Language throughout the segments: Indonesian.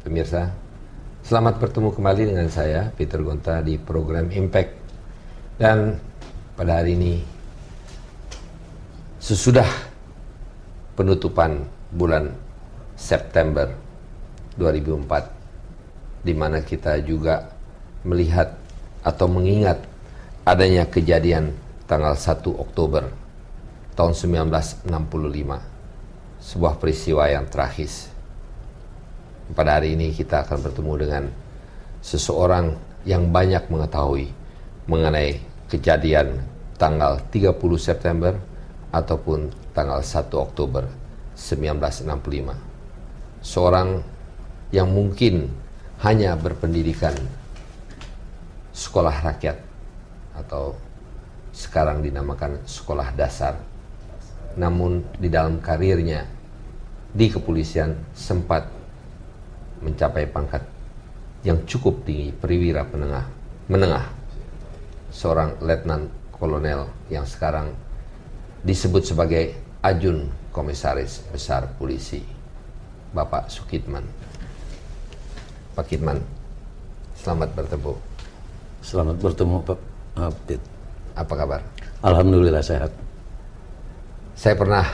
Pemirsa, selamat bertemu kembali dengan saya, Peter Gonta, di program Impact. Dan pada hari ini, sesudah penutupan bulan September 2004, di mana kita juga melihat atau mengingat adanya kejadian tanggal 1 Oktober tahun 1965, sebuah peristiwa yang tragis. Pada hari ini kita akan bertemu dengan seseorang yang banyak mengetahui mengenai kejadian tanggal 30 September ataupun tanggal 1 Oktober 1965. Seorang yang mungkin hanya berpendidikan sekolah rakyat atau sekarang dinamakan sekolah dasar. Namun di dalam karirnya di kepolisian sempat mencapai pangkat yang cukup tinggi, perwira menengah. Seorang letnan kolonel yang sekarang disebut sebagai Ajun Komisaris Besar Polisi, Bapak Sukitman. Pak Kitman, selamat bertemu. Selamat bertemu Pak Pit. Apa kabar? Alhamdulillah sehat. Saya pernah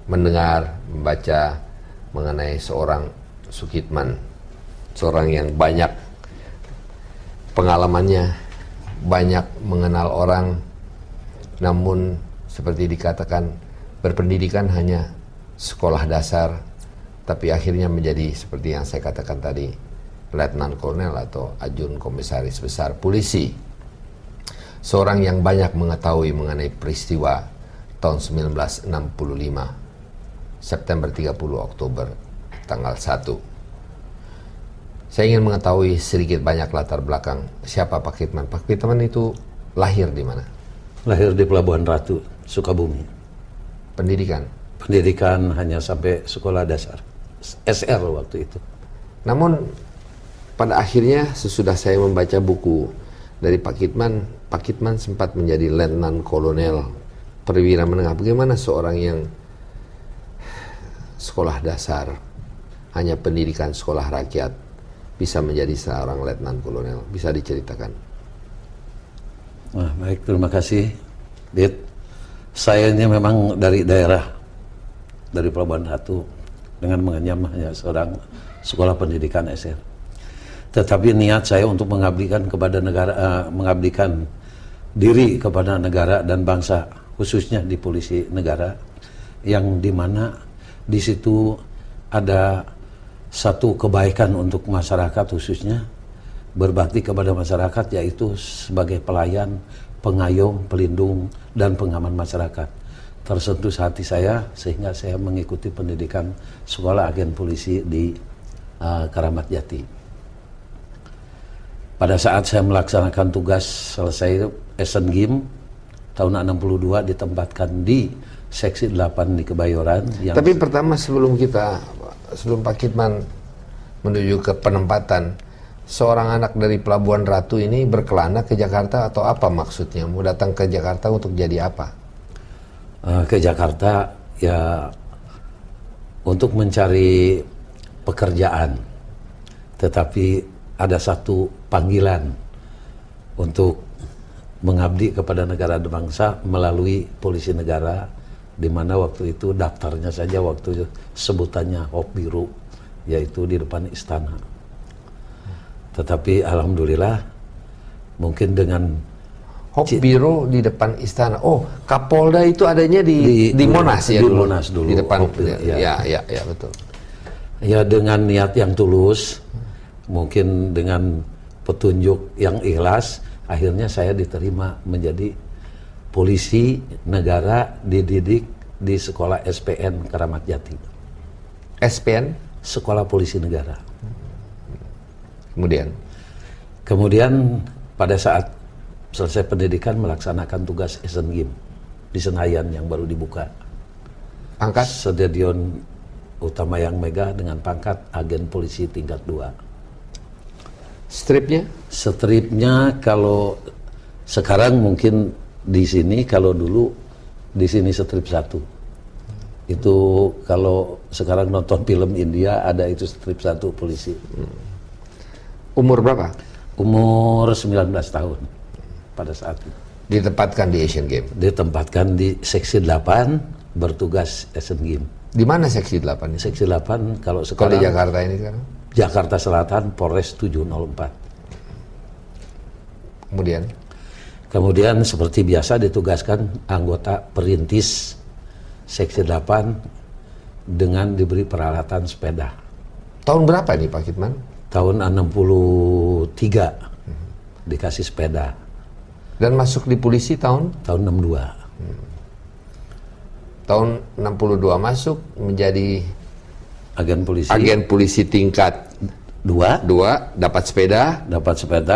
mendengar, membaca mengenai seorang Sukitman, seorang yang banyak pengalamannya, banyak mengenal orang, namun seperti dikatakan berpendidikan hanya sekolah dasar, tapi akhirnya menjadi seperti yang saya katakan tadi, letnan kolonel atau ajun komisaris besar polisi. Seorang yang banyak mengetahui mengenai peristiwa tahun 1965, September 30 Oktober tanggal 1. Saya ingin mengetahui sedikit banyak latar belakang siapa Pak Kitman. Pak Kitman itu lahir di mana? Lahir di Pelabuhan Ratu, Sukabumi. Pendidikan? Pendidikan hanya sampai sekolah dasar, SR waktu itu. Namun pada akhirnya sesudah saya membaca buku dari Pak Kitman sempat menjadi letnan kolonel, perwira menengah. Bagaimana seorang yang sekolah dasar, hanya pendidikan sekolah rakyat, bisa menjadi seorang letnan kolonel? Bisa diceritakan? Nah, baik, terima kasih, Dit. Saya ini memang dari daerah, dari Pelabuhan Ratu, dengan mengenyam hanya seorang sekolah pendidikan SR. Tetapi niat saya untuk mengabdikan kepada negara, mengabdikan diri kepada negara dan bangsa, khususnya di polisi negara, yang dimana di situ ada satu kebaikan untuk masyarakat, khususnya berbakti kepada masyarakat, yaitu sebagai pelayan, pengayom, pelindung, dan pengaman masyarakat. Tersentuh hati saya sehingga saya mengikuti pendidikan sekolah agen polisi di Keramat Jati. Pada saat saya melaksanakan tugas selesai Asian Games tahun 62 ditempatkan di Seksi 8 di Kebayoran. Tapi pertama sebelum Pak Kitman menuju ke penempatan, seorang anak dari Pelabuhan Ratu ini berkelana ke Jakarta atau apa maksudnya? Mau datang ke Jakarta untuk jadi apa? Ke Jakarta ya untuk mencari pekerjaan. Tetapi ada satu panggilan untuk mengabdi kepada negara dan bangsa melalui polisi negara, di mana waktu itu daftarnya saja waktu sebutannya Hop Biru, yaitu di depan istana. Tetapi alhamdulillah mungkin dengan Hop Biru di depan istana. Oh, Kapolda itu adanya di Monas ya, di dulu. Monas dulu. Di depan. Ya, Betul. Ya, dengan niat yang tulus, mungkin dengan petunjuk yang ikhlas, akhirnya saya diterima menjadi polisi negara dididik di sekolah SPN Keramat Jati. SPN? Sekolah Polisi Negara. Kemudian pada saat selesai pendidikan melaksanakan tugas Asian Games di Senayan yang baru dibuka. Pangkat? Stadion Utama Yang Mega dengan pangkat agen polisi tingkat 2. Stripnya? Stripnya kalau sekarang mungkin di sini, kalau dulu di sini strip 1. Itu kalau sekarang nonton film India ada itu strip 1 polisi. Umur berapa? Umur 19 tahun pada saat itu. Ditempatkan di Asian Games. Ditempatkan di seksi 8 bertugas Asian Games. Di mana seksi 8 ini? Seksi 8 kalau Kalau sekarang di Jakarta ini sekarang? Jakarta Selatan Polres 704. Kemudian seperti biasa ditugaskan anggota perintis seksi 8 dengan diberi peralatan sepeda. Tahun berapa nih Pak Kitman? Tahun 63 dikasih sepeda. Dan masuk di polisi tahun? Tahun 62. Tahun 62 masuk menjadi Agen polisi tingkat 2, dapat sepeda,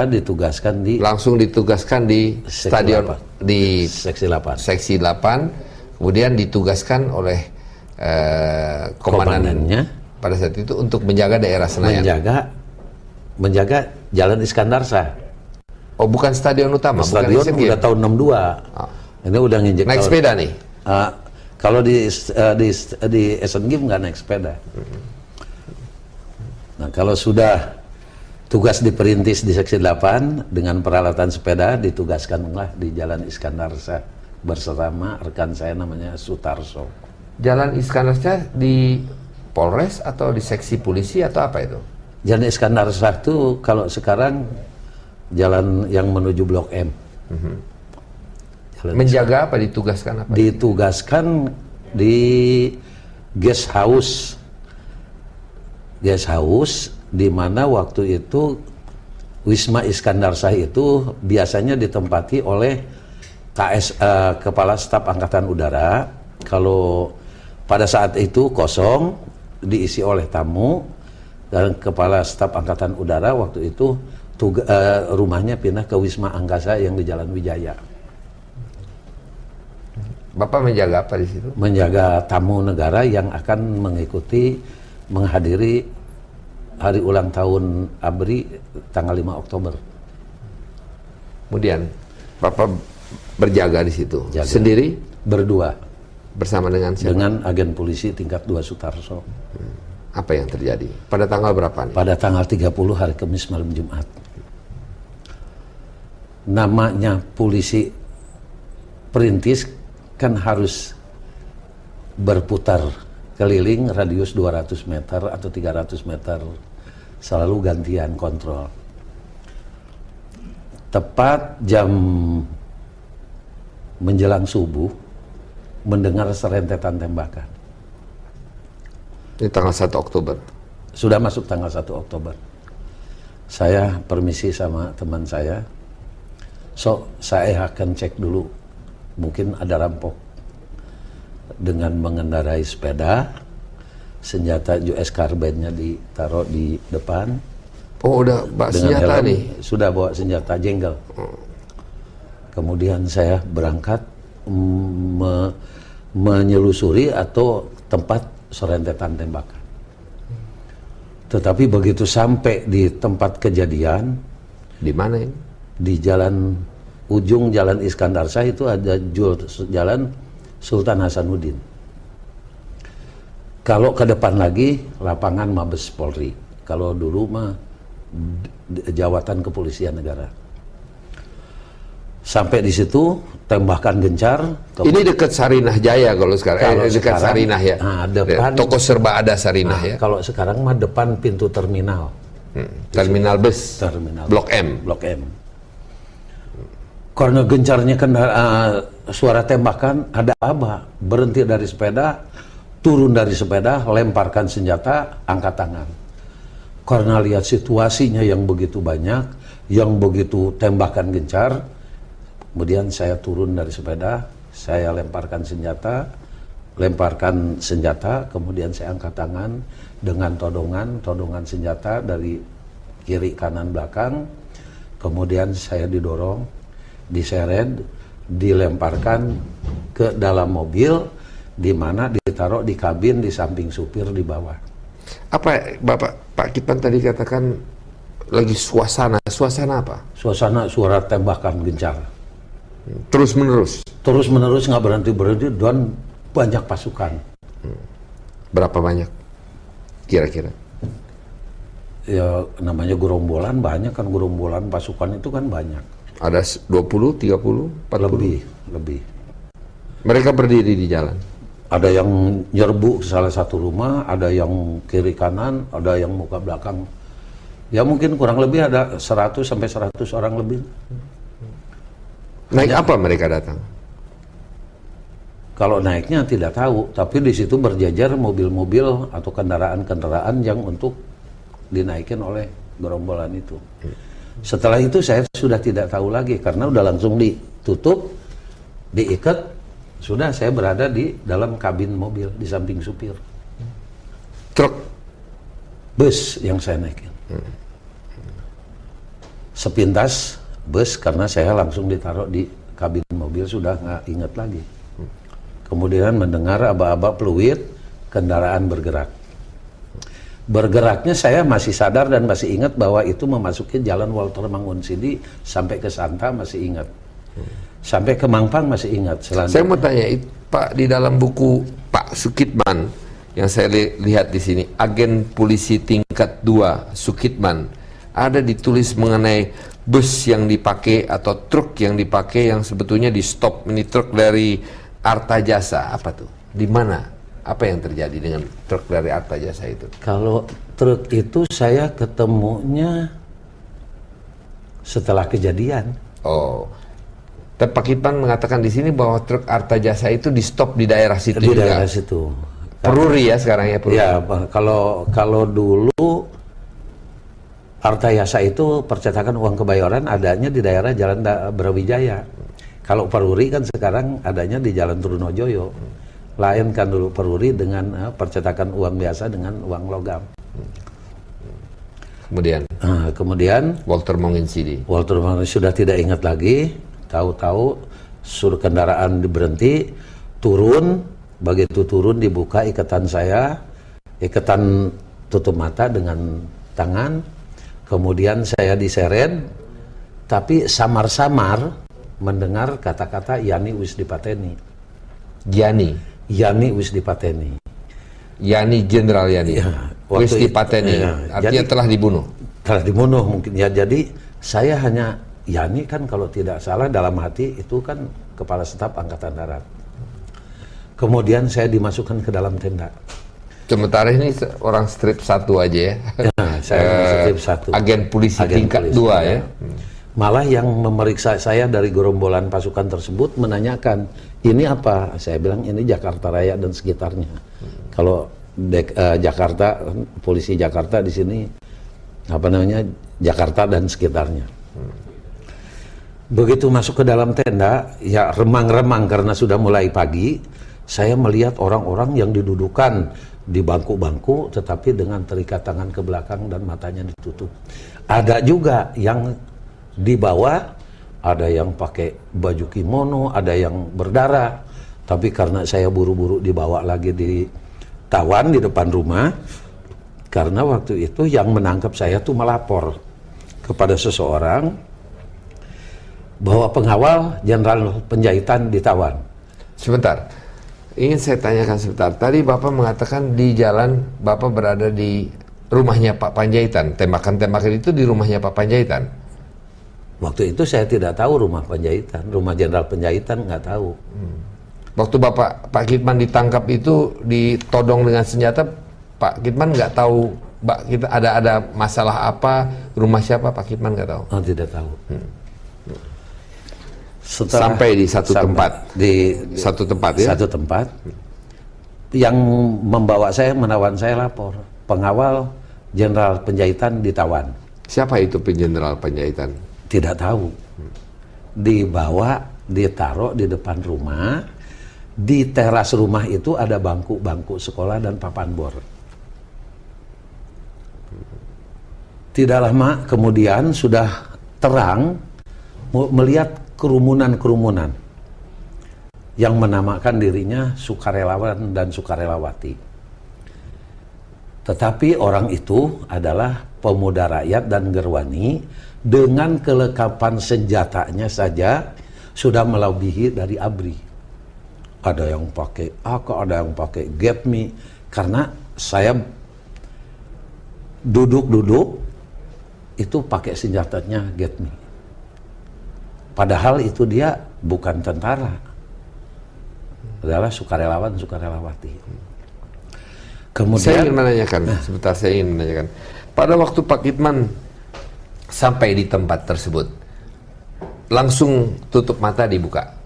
ditugaskan di langsung ditugaskan di stadion 8. di seksi 8. Kemudian ditugaskan oleh komandannya pada saat itu untuk menjaga daerah Senayan. Menjaga Jalan Iskandar Shah. Oh, bukan stadion utama, stadion bukan udah tahun 62. Ini udah nginjek naik sepeda nih. Kalau di Asian Games nggak naik sepeda. Nah, kalau sudah tugas diperintis di seksi 8 dengan peralatan sepeda, ditugaskanlah di Jalan Iskandar Shah bersama rekan saya namanya Sutarso. Jalan Iskandar Shah di Polres atau di seksi polisi atau apa itu? Jalan Iskandar Shah itu kalau sekarang jalan yang menuju Blok M. Menjaga apa? Ditugaskan apa? Ditugaskan di guest house di mana waktu itu Wisma Iskandar Shah itu biasanya ditempati oleh Kepala Staf Angkatan Udara. Kalau pada saat itu kosong, diisi oleh tamu, dan Kepala Staf Angkatan Udara waktu itu rumahnya pindah ke Wisma Angkasa yang di Jalan Wijaya. Bapak menjaga apa di situ? Menjaga tamu negara yang akan menghadiri hari ulang tahun ABRI tanggal 5 Oktober. Kemudian Bapak berjaga di situ. Jaga. Sendiri? Berdua. Bersama dengan siapa? Dengan agen polisi tingkat 2 Sutarso. Apa yang terjadi? Pada tanggal berapa nih? Pada tanggal 30 hari Kamis malam Jumat. Namanya polisi perintis kan harus berputar keliling radius 200 meter atau 300 meter, selalu gantian kontrol. Tepat jam menjelang subuh mendengar serentetan tembakan. Ini tanggal 1 Oktober. Sudah masuk tanggal 1 Oktober. Saya permisi sama teman saya. Saya akan cek dulu, mungkin ada rampok. Dengan mengendarai sepeda, senjata US Carbine-nya ditaruh di depan. Oh, udah bawa senjata helm, nih? Sudah bawa senjata jenggel. Kemudian saya berangkat menyelusuri atau tempat serentetan tembakan. Tetapi begitu sampai di tempat kejadian, di mana ini? Di ujung Jalan Iskandar Shah itu ada jalan Sultan Hasanuddin. Kalau ke depan lagi lapangan Mabes Polri. Kalau dulu mah Jawatan Kepolisian Negara. Sampai di situ tembakan gencar. Ini dekat Sarinah Jaya kalau sekarang. Dekat Sarinah ya. Nah, depan toko serba ada Sarinah ya. Kalau sekarang mah depan pintu terminal. Terminal bus. Blok M. Blok M. Karena gencarnya suara tembakan, ada abah berhenti dari sepeda, turun dari sepeda, lemparkan senjata, angkat tangan. Karena lihat situasinya yang begitu banyak, yang begitu tembakan gencar, kemudian saya turun dari sepeda, saya lemparkan senjata, kemudian saya angkat tangan dengan todongan senjata dari kiri kanan belakang, kemudian saya didorong, diseret, dilemparkan ke dalam mobil, di mana ditaruh di kabin di samping supir di bawah. Apa Pak Kitman tadi katakan lagi suasana apa? Suasana suara tembakan gencar. Terus menerus nggak berhenti dan banyak pasukan. Berapa banyak kira-kira? Ya namanya gerombolan banyak kan, gerombolan pasukan itu kan banyak. Ada 20, 30, 40? Lebih. Mereka berdiri di jalan? Ada yang nyerbu ke salah satu rumah, ada yang kiri kanan, ada yang muka belakang. Ya mungkin kurang lebih ada 100 sampai 100 orang lebih. Naik apa mereka datang? Kalau naiknya tidak tahu, tapi di situ berjajar mobil-mobil atau kendaraan-kendaraan yang untuk dinaikin oleh gerombolan itu. Setelah itu saya sudah tidak tahu lagi karena udah langsung ditutup, diikat, sudah saya berada di dalam kabin mobil di samping supir. Truk? Bus yang saya naikin. Sepintas bus karena saya langsung ditaruh di kabin mobil, sudah nggak ingat lagi. Kemudian mendengar aba-aba peluit, kendaraan bergerak. Bergeraknya saya masih sadar dan masih ingat bahwa itu memasuki jalan Walter Mangunsidi sampai ke Santa masih ingat. Sampai ke Mampang masih ingat. Saya mau tanya, Pak, di dalam buku Pak Sukitman yang saya lihat di sini, agen polisi tingkat 2 Sukitman, ada ditulis mengenai bus yang dipakai atau truk yang dipakai yang sebetulnya di stop. Ini truk dari Artajasa, apa tuh? Di mana? Apa yang terjadi dengan truk dari Artajasa itu? Kalau truk itu saya ketemunya setelah kejadian. Oh, tapi Pak Kitman mengatakan di sini bahwa truk Artajasa itu di stop di daerah situ. Di daerah situ. Peruri ya sekarang ya, Peruri. Ya, kalau dulu Artajasa itu percetakan uang Kebayoran adanya di daerah Jalan Brawijaya. Kalau Peruri kan sekarang adanya di Jalan Trunojoyo. Lain kan dulu Peruri dengan percetakan uang biasa dengan uang logam. Kemudian Walter Mangunsidi sudah tidak ingat lagi. Tahu-tahu suruh kendaraan berhenti, turun. Begitu turun dibuka ikatan saya, ikatan tutup mata dengan tangan. Kemudian saya diseret, tapi samar-samar mendengar kata-kata Yani wis dipateni. Yani wis dipateni. Yani Jenderal Yani. Ya, wis dipateni. Artinya jadi, telah dibunuh. Telah dibunuh mungkin ya. Jadi saya hanya Yani kan kalau tidak salah dalam hati itu kan Kepala Staf Angkatan Darat. Kemudian saya dimasukkan ke dalam tenda. Sementara ini orang strip 1 aja ya. Saya strip 1. Agen polisi tingkat 2 ya. Malah yang memeriksa saya dari gerombolan pasukan tersebut menanyakan, ini apa? Saya bilang ini Jakarta Raya dan sekitarnya. Kalau Jakarta, polisi Jakarta di sini apa namanya? Jakarta dan sekitarnya. Begitu masuk ke dalam tenda, ya remang-remang karena sudah mulai pagi, saya melihat orang-orang yang didudukan di bangku-bangku tetapi dengan terikat tangan ke belakang dan matanya ditutup. Ada juga yang di bawah, ada yang pakai baju kimono, ada yang berdarah. Tapi karena saya buru-buru dibawa lagi ditawan di depan rumah, karena waktu itu yang menangkap saya tuh melapor kepada seseorang bahwa pengawal Jenderal Penjahitan ditawan. Sebentar, ingin saya tanyakan sebentar. Tadi Bapak mengatakan di jalan Bapak berada di rumahnya Pak Panjaitan. Tembakan-tembakan itu di rumahnya Pak Panjaitan. Waktu itu saya tidak tahu rumah Penjahitan, rumah Jenderal Penjahitan nggak tahu. Waktu Pak Kitman ditangkap itu ditodong dengan senjata, Pak Kitman nggak tahu, kita ada masalah apa, rumah siapa, Pak Kitman nggak tahu. Oh, tidak tahu. Sampai di satu tempat, satu tempat ya. Satu tempat. Yang membawa saya, menawan saya lapor, pengawal Jenderal Penjahitan ditawan. Siapa itu Jenderal Penjahitan? Tidak tahu. Dibawa, ditaruh di depan rumah. Di teras rumah itu ada bangku-bangku sekolah dan papan bor. Tidak lama kemudian sudah terang melihat kerumunan-kerumunan yang menamakan dirinya sukarelawan dan sukarelawati. Tetapi orang itu adalah pemuda rakyat dan gerwani dengan kelengkapan senjatanya saja sudah melebihi dari ABRI. ada yang pakai AK, ada yang pakai Get Me, karena saya duduk itu pakai senjatanya Get Me. Padahal itu dia bukan tentara, adalah sukarelawati. Kemudian saya ingin menanyakan, sebentar saya ingin menanyakan. Pada waktu Pak Kitman sampai di tempat tersebut, langsung tutup mata dibuka,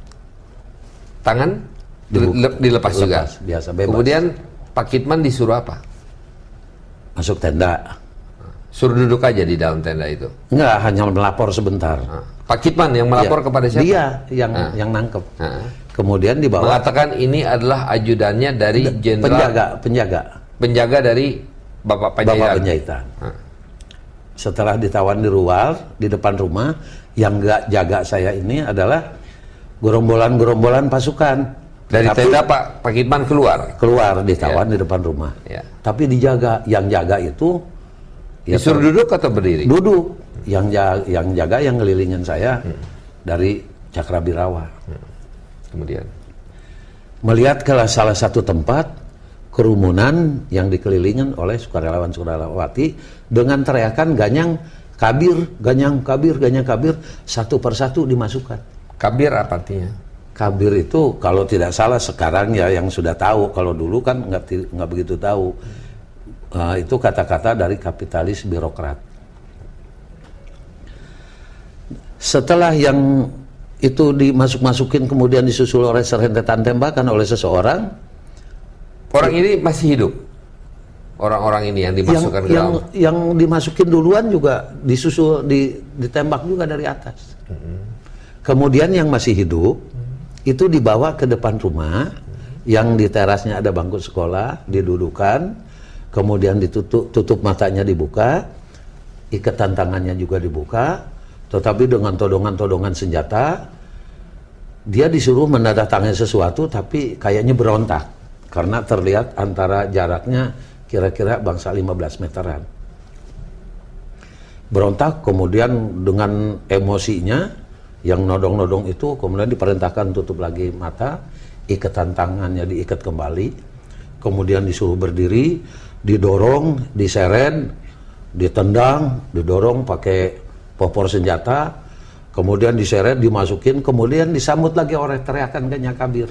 tangan dilepas juga, biasa bebas. Kemudian Pak Kitman disuruh apa? Masuk tenda. Suruh duduk aja di dalam tenda itu? Enggak, hanya melapor sebentar. Pak Kitman yang melapor kepada siapa? Dia yang nangkep. Kemudian dibawa. Mengatakan ini adalah ajudannya dari jenderal penjaga dari Bapak Panjaitan. Setelah ditawan di luar, di depan rumah, yang nggak jaga saya ini adalah gerombolan pasukan. Dari tenda Pak Kitman keluar ditawan di depan rumah. Tapi dijaga, yang jaga itu disuruh duduk atau berdiri? Duduk. Yang jaga yang ngelilingin saya dari Cakrabirawa. Kemudian melihat ke salah satu tempat kerumunan yang dikelilingin oleh sukarelawan-sukarelawati dengan teriakan ganyang kabir, satu persatu dimasukkan. Kabir apa artinya? Kabir itu kalau tidak salah sekarang ya yang sudah tahu, kalau dulu kan nggak begitu tahu. Itu kata-kata dari kapitalis birokrat. Setelah yang itu dimasuk-masukin kemudian disusul oleh serentetan tembakan oleh seseorang. Orang ini masih hidup? Orang-orang ini yang dimasukkan ke dalam? Yang dimasukin duluan juga disusul, ditembak juga dari atas. Kemudian yang masih hidup itu dibawa ke depan rumah, yang di terasnya ada bangku sekolah, didudukan, kemudian tutup matanya dibuka, ikatan tangannya juga dibuka, tetapi dengan todongan-todongan senjata. Dia disuruh menandatangani sesuatu tapi kayaknya berontak karena terlihat antara jaraknya kira-kira bangsa 15 meteran. Berontak, kemudian dengan emosinya yang nodong-nodong itu kemudian diperintahkan tutup lagi mata, ikatan tangannya diikat kembali, kemudian disuruh berdiri, didorong, diseret, ditendang, didorong pakai popor senjata, kemudian diseret, dimasukin, kemudian disambut lagi oleh teriakan ganyang kabir.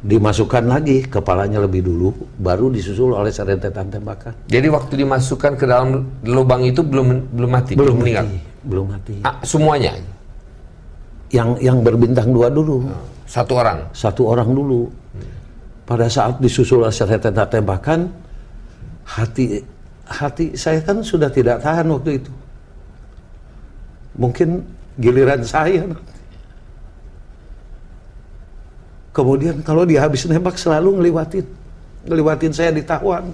Dimasukkan lagi, kepalanya lebih dulu, baru disusul oleh serentetan tembakan. Jadi waktu dimasukkan ke dalam lubang itu belum mati, belum meninggal? Belum mati. Semuanya? Yang berbintang 2 dulu. Satu orang? Satu orang dulu. Pada saat disusul oleh serentetan tembakan, hati saya kan sudah tidak tahan waktu itu. Mungkin giliran saya. Kemudian kalau dia habis nembak selalu ngeliwatin saya ditawan.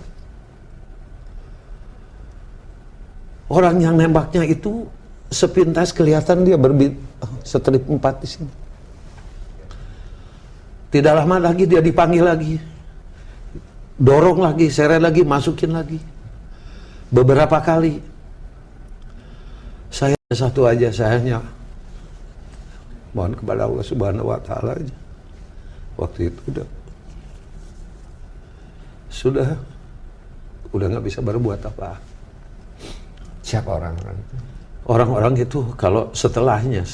Orang yang nembaknya itu sepintas kelihatan dia setrip 4 di sini. Tidak lama lagi dia dipanggil lagi, dorong lagi, seret lagi, masukin lagi. Beberapa kali. Saya satu aja, saya hanya mohon kepada Allah Subhanahu wa Ta'ala aja. Waktu itu sudah nggak bisa berbuat apa. Siapa orang-orang itu? Orang-orang itu kalau setelahnya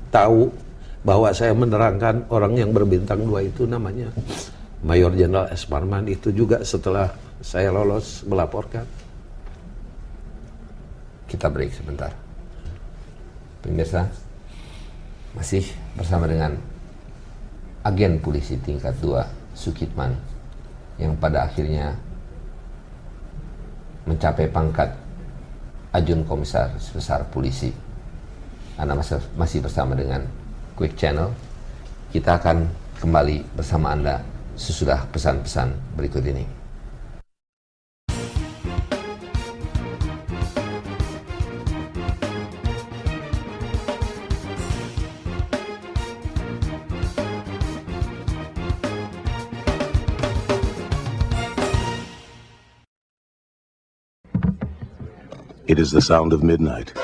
tahu bahwa saya menerangkan orang yang berbintang 2 itu namanya Mayor Jenderal S. Parman, itu juga setelah saya lolos melaporkan. Kita break sebentar. Pemirsa, masih bersama dengan agen polisi tingkat 2 Sukitman yang pada akhirnya mencapai pangkat Ajun Komisaris Besar Polisi. Anda masih bersama dengan Quick Channel. Kita akan kembali bersama Anda sesudah pesan-pesan berikut ini. It is the sound of midnight,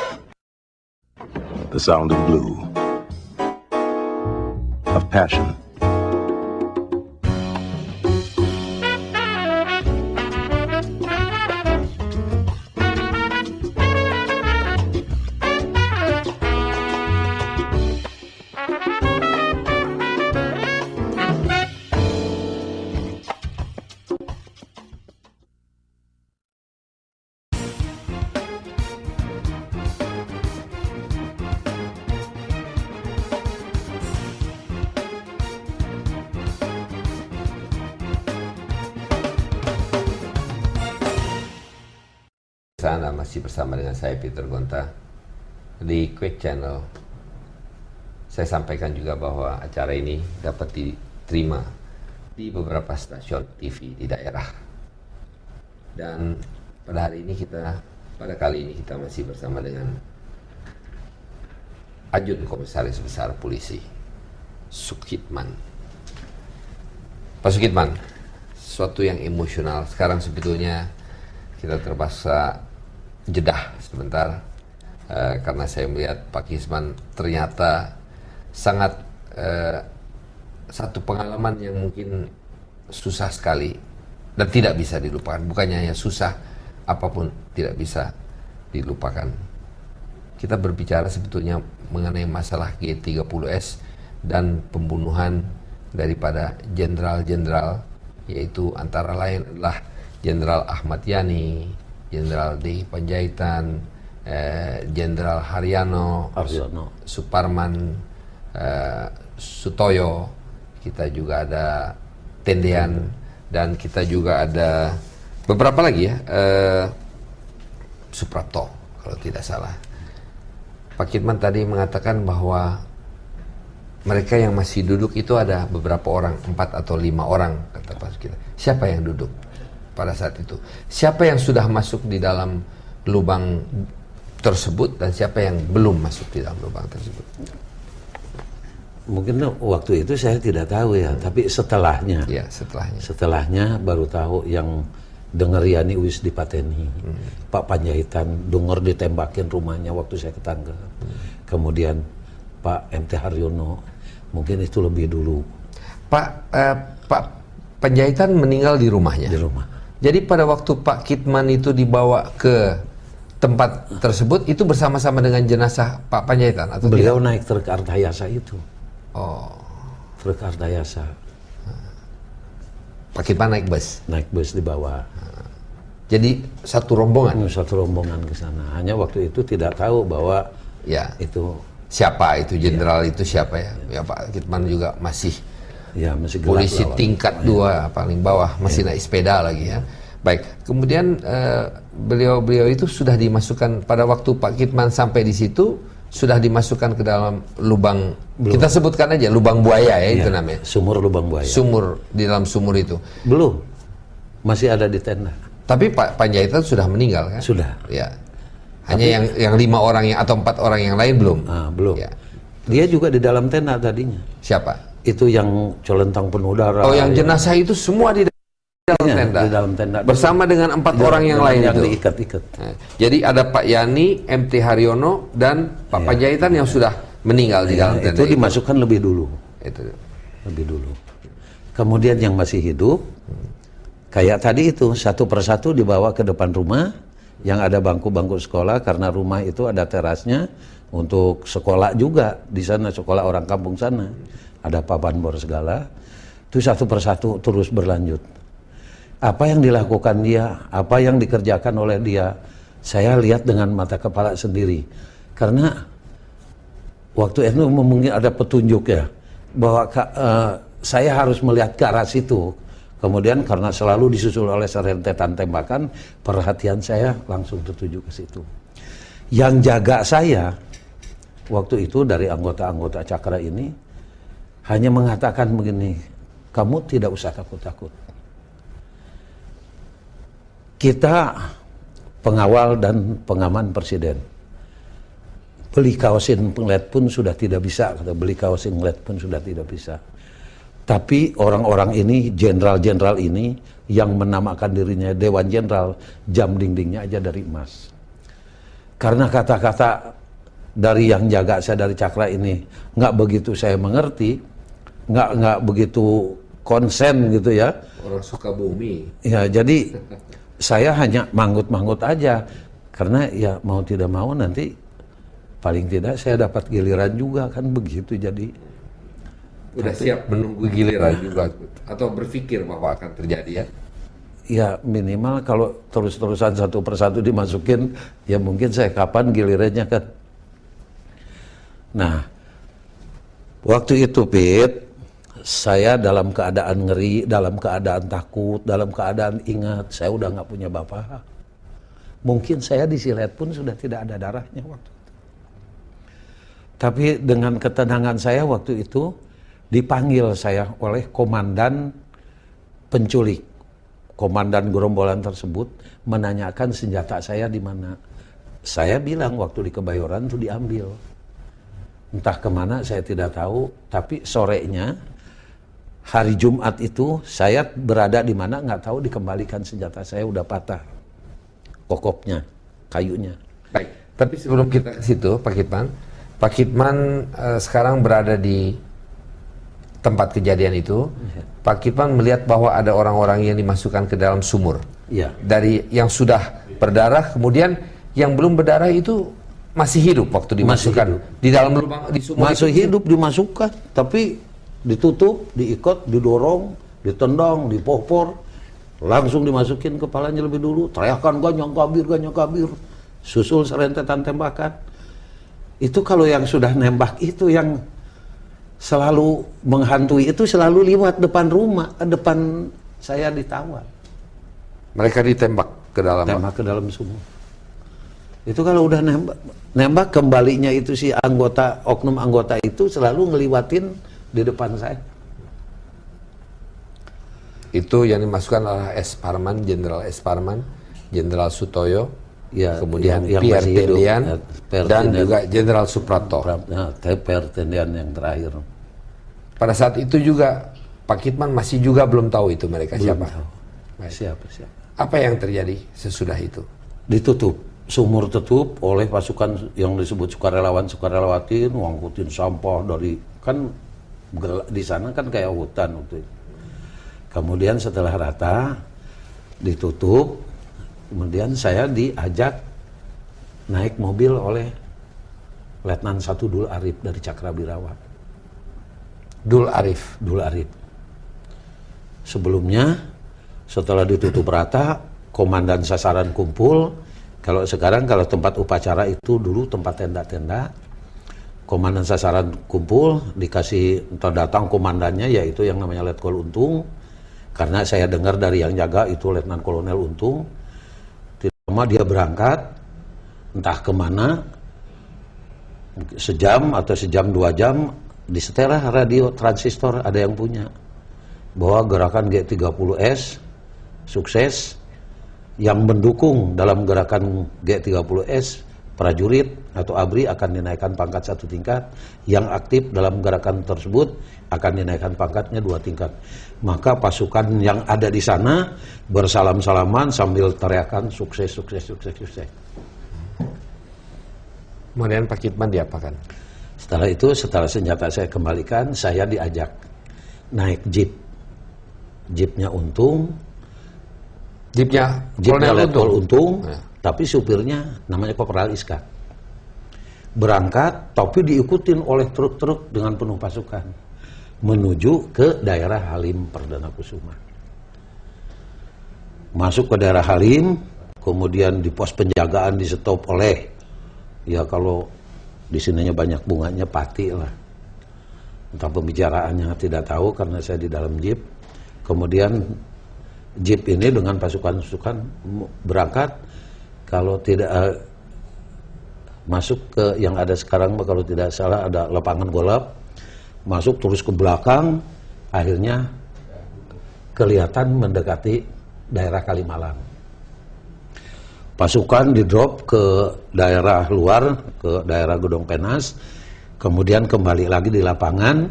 the sound of blue, of passion. Anda masih bersama dengan saya Peter Gonta di Quick Channel. Saya sampaikan juga bahwa acara ini dapat diterima di beberapa stasiun TV di daerah. Dan pada kali ini kita masih bersama dengan Ajun Komisaris Besar Polisi Sukitman. Pak Sukitman, sesuatu yang emosional sekarang sebetulnya kita terpaksa jedah sebentar karena saya melihat Pak Kisman ternyata sangat satu pengalaman yang mungkin susah sekali dan tidak bisa dilupakan. Bukannya hanya susah, apapun tidak bisa dilupakan. Kita berbicara sebetulnya mengenai masalah G30S dan pembunuhan daripada jenderal-jenderal, yaitu antara lain adalah Jenderal Ahmad Yani, Jenderal D. Panjaitan, Jenderal Haryono, Suparman, Sutoyo, kita juga ada Tendean, dan kita juga ada beberapa lagi ya, Suprapto kalau tidak salah. Pak Kitman tadi mengatakan bahwa mereka yang masih duduk itu ada beberapa orang, 4 atau 5 orang, kata Pak Kitman. Siapa yang duduk pada saat itu? Siapa yang sudah masuk di dalam lubang tersebut dan siapa yang belum masuk di dalam lubang tersebut? Mungkin waktu itu saya tidak tahu ya, tapi setelahnya. Ya, setelahnya. Setelahnya baru tahu yang dengar Yani wis dipateni. Pak Panjaitan dengar ditembakin rumahnya waktu saya ketangga. Kemudian Pak MT Haryono, mungkin itu lebih dulu. Pak Panjaitan meninggal di rumahnya. Di rumah. Jadi pada waktu Pak Kitman itu dibawa ke tempat tersebut, itu bersama-sama dengan jenazah Pak Panjaitan atau beliau tidak? naik truk Artayasa itu. Oh. Truk Artayasa. Pak Kitman naik bus? Naik bus dibawa. Jadi satu rombongan? Satu rombongan ke sana. Hanya waktu itu tidak tahu bahwa Ya. itu siapa itu jenderal itu siapa ya? Ya Pak Kitman juga masih masih gelap polisi lawan. tingkat 2 paling bawah, masih naik sepeda lagi ya. Baik, kemudian beliau itu sudah dimasukkan pada waktu Pak Kitman sampai di situ, sudah dimasukkan ke dalam lubang. Belum. Kita sebutkan aja lubang buaya ya, itu namanya. Sumur lubang buaya. Sumur, di dalam sumur itu. Belum. Masih ada di tenda. Tapi Pak Panjaitan sudah meninggal kan? Sudah. Ya. Hanya yang 5 orang atau 4 orang yang lain belum. Belum. Ya. Dia juga di dalam tenda tadinya. Siapa? Itu yang colentang penuh darah. Oh, yang jenazah itu semua di dalam tenda. Di dalam tenda. Bersama dengan 4 orang yang lain yang itu. diikat-ikat. Nah, jadi ada Pak Yani, MT Haryono dan Pak Panjaitan yang sudah meninggal di dalam tenda. Itu dimasukkan lebih dulu. Itu. Lebih dulu. Kemudian yang masih hidup, kayak tadi itu satu persatu dibawa ke depan rumah, yang ada bangku-bangku sekolah karena rumah itu ada terasnya untuk sekolah juga di sana, sekolah orang kampung sana. Ada papan bor segala, itu satu persatu terus berlanjut. Apa yang dilakukan dia, apa yang dikerjakan oleh dia, saya lihat dengan mata kepala sendiri. Karena waktu itu mungkin ada petunjuk ya, bahwa saya harus melihat ke arah situ. Kemudian karena selalu disusul oleh serentetan tembakan, perhatian saya langsung tertuju ke situ. Yang jaga saya waktu itu dari anggota-anggota Cakra ini, hanya mengatakan begini, kamu tidak usah takut-takut. Kita pengawal dan pengaman presiden. Beli kaosin ngeliat pun sudah tidak bisa, kata beli kaosin ngeliat pun sudah tidak bisa. Tapi orang-orang ini, jenderal-jenderal ini, yang menamakan dirinya Dewan Jenderal, jam dindingnya aja dari emas. Karena kata-kata dari yang jaga saya dari Cakra ini nggak begitu saya mengerti, nggak begitu konsen gitu ya. Orang suka bumi. Ya, jadi saya hanya manggut-manggut aja karena ya mau tidak mau nanti paling tidak saya dapat giliran juga kan begitu. Jadi udah siap menunggu giliran juga atau berpikir bahwa akan terjadi ya? Ya minimal kalau terus-terusan satu persatu dimasukin ya mungkin saya kapan gilirannya kan. Nah waktu itu Pit, saya dalam keadaan ngeri, dalam keadaan takut, dalam keadaan ingat saya udah nggak punya bapak. Mungkin saya disilet pun sudah tidak ada darahnya waktu itu. Tapi dengan ketenangan saya waktu itu dipanggil saya oleh komandan penculik. Komandan gerombolan tersebut menanyakan senjata saya di mana. Saya bilang waktu di Kebayoran itu diambil. Entah kemana saya tidak tahu, tapi sorenya hari Jumat itu saya berada di mana nggak tahu, dikembalikan senjata saya udah patah. Kokopnya, kayunya. Baik, tapi sebelum kita ke situ Pak Kitman sekarang berada di tempat kejadian itu. Pak Kitman melihat bahwa ada orang-orang yang dimasukkan ke dalam sumur. Iya. Dari yang sudah berdarah, kemudian yang belum berdarah itu masih hidup waktu dimasukkan di dalam lubang di sumur. Masih itu. hidup dimasukkan, tapi ditutup, diikat, didorong, ditendang, dipohpor, langsung dimasukin kepalanya lebih dulu, teriakan ganyang kabir, susul serentetan tembakan. Itu kalau yang sudah nembak itu yang selalu menghantui itu selalu lewat depan rumah, depan saya ditawar. Mereka ditembak ke dalam. Tembak ke dalam sumur. Itu kalau udah nembak kembalinya itu si oknum anggota itu selalu ngeliwatin di depan saya. Itu yang dimasukkan oleh Jenderal S. Parman, Jenderal Sutoyo, ya, kemudian yang Pierre masih hidup, Tendian, Pierre dan Tendian. juga Jenderal Suprapto. Pierre Tendian yang terakhir. Pada saat itu juga Pak Kitman masih juga belum tahu itu mereka siapa. Baik. Siapa? Apa yang terjadi sesudah itu? Ditutup. Sumur tutup oleh pasukan yang disebut sukarelawan-sukarelawatin, ngangkutin sampah dari, kan di sana kan kayak hutan waktu itu. Kemudian setelah rata ditutup, kemudian saya diajak naik mobil oleh Letnan 1 Dul Arif dari Cakrabirawa. Dul Arif. Sebelumnya setelah ditutup rata, komandan sasaran kumpul. Kalau sekarang kalau tempat upacara itu dulu tempat tenda-tenda. Komandan sasaran kumpul, dikasih datang komandannya yaitu yang namanya Letkol Untung. Karena saya dengar dari yang jaga itu Letnan Kolonel Untung. Tidak lama dia berangkat, entah kemana, sejam atau sejam 2 jam, disetellah radio transistor ada yang punya. Bahwa gerakan G30S sukses. Yang mendukung dalam gerakan G30S, prajurit atau ABRI akan dinaikkan pangkat 1 tingkat, yang aktif dalam gerakan tersebut akan dinaikkan pangkatnya 2 tingkat. Maka pasukan yang ada di sana bersalam-salaman sambil teriakan sukses. Kemudian Pak Kitman diapakan? Setelah itu, setelah senjata saya kembalikan, saya diajak naik jeep. Jeepnya Untung. Jeepnya Letkol Untung, ya. Tapi supirnya namanya Kopral Iskak. Berangkat, tapi diikutin oleh truk-truk dengan penuh pasukan menuju ke daerah Halim Perdana Kusuma. Masuk ke daerah Halim, kemudian di pos penjagaan di stop oleh, ya kalau di sininya banyak bunganya pati lah. Entah pembicaraannya tidak tahu karena saya di dalam jeep. Kemudian jeep ini dengan pasukan-pasukan berangkat, kalau tidak masuk ke yang ada sekarang, kalau tidak salah ada lapangan golf, masuk terus ke belakang, akhirnya kelihatan mendekati daerah Kalimalang. Pasukan di-drop ke daerah luar, ke daerah Gedong Penas, kemudian kembali lagi di lapangan,